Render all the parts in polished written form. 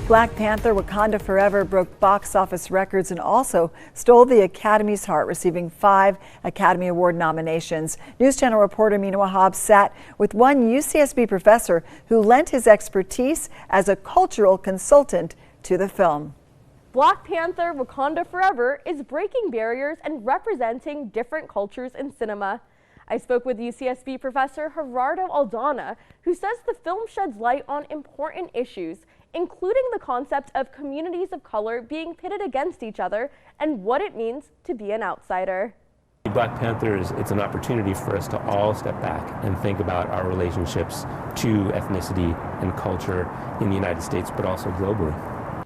Black Panther: Wakanda Forever broke box office records and also stole the Academy's heart, receiving 5 Academy Award nominations. News Channel reporter Mina Wahab sat with one UCSB professor who lent his expertise as a cultural consultant to the film. Black Panther: Wakanda Forever is breaking barriers and representing different cultures in cinema. I spoke with UCSB professor Gerardo Aldana, who says the film sheds light on important issues, including the concept of communities of color being pitted against each other and what it means to be an outsider. Black Panther it's an opportunity for us to all step back and think about our relationships to ethnicity and culture in the United States, but also globally.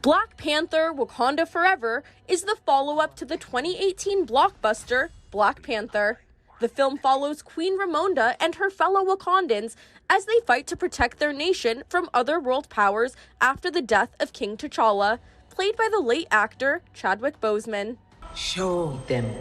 Black Panther: Wakanda Forever is the follow-up to the 2018 blockbuster Black Panther. The film follows Queen Ramonda and her fellow Wakandans as they fight to protect their nation from other world powers after the death of King T'Challa, played by the late actor Chadwick Boseman. Show them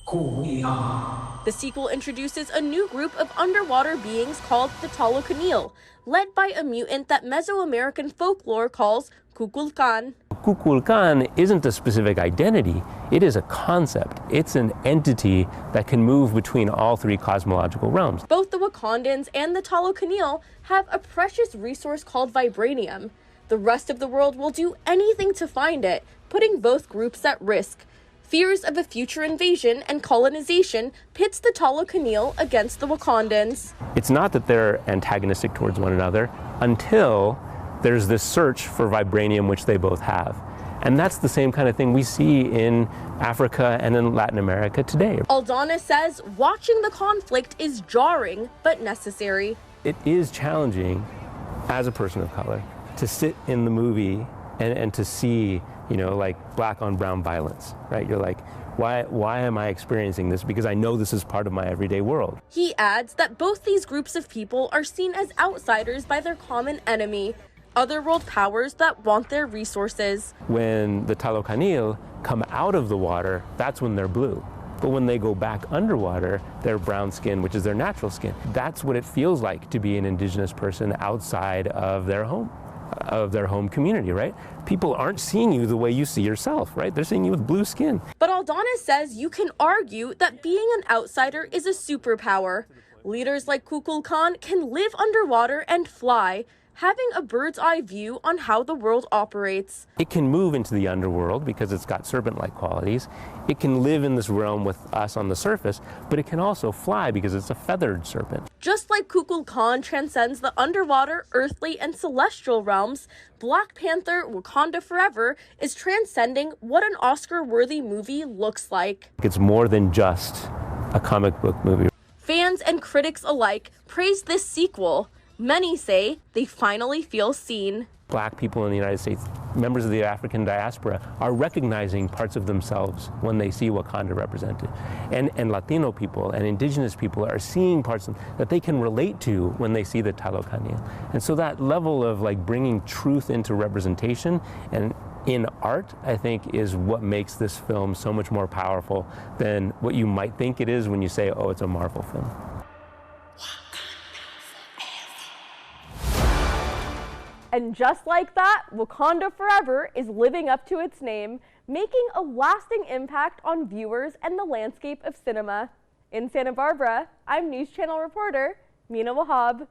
who we are. The sequel introduces a new group of underwater beings called the Talokanil, led by a mutant that Mesoamerican folklore calls Kukulkan. Kukulkan isn't a specific identity, it is a concept. It's an entity that can move between all 3 cosmological realms. Both the Wakandans and the Talokanil have a precious resource called vibranium. The rest of the world will do anything to find it, putting both groups at risk. Fears of a future invasion and colonization pits the Talokanil against the Wakandans. It's not that they're antagonistic towards one another until there's this search for vibranium, which they both have. And that's the same kind of thing we see in Africa and in Latin America today. Aldana says watching the conflict is jarring but necessary. It is challenging as a person of color to sit in the movie and to see, like black on brown violence, right? You're like, why am I experiencing this? Because I know this is part of my everyday world. He adds that both these groups of people are seen as outsiders by their common enemy, other world powers that want their resources. When the Talokanil come out of the water, that's when they're blue. But when they go back underwater, they're brown skin, which is their natural skin. That's what it feels like to be an indigenous person outside of their home community, right? People aren't seeing you the way you see yourself, right? They're seeing you with blue skin. But Aldana says you can argue that being an outsider is a superpower. Leaders like Kukulkan can live underwater and fly, having a bird's eye view on how the world operates. It can move into the underworld because it's got serpent-like qualities. It can live in this realm with us on the surface, but it can also fly because it's a feathered serpent. Just like Kukulkan transcends the underwater, earthly, and celestial realms, Black Panther: Wakanda Forever is transcending what an Oscar-worthy movie looks like. It's more than just a comic book movie. Fans and critics alike praise this sequel. Many say they finally feel seen. Black people in the United States, members of the African diaspora, are recognizing parts of themselves when they see Wakanda represented. And Latino people and indigenous people are seeing parts that they can relate to when they see the Talokanil. And so that level of bringing truth into representation and in art, I think, is what makes this film so much more powerful than what you might think it is when you say, oh, it's a Marvel film. And just like that, Wakanda Forever is living up to its name, making a lasting impact on viewers and the landscape of cinema. In Santa Barbara, I'm News Channel reporter Mina Wahab.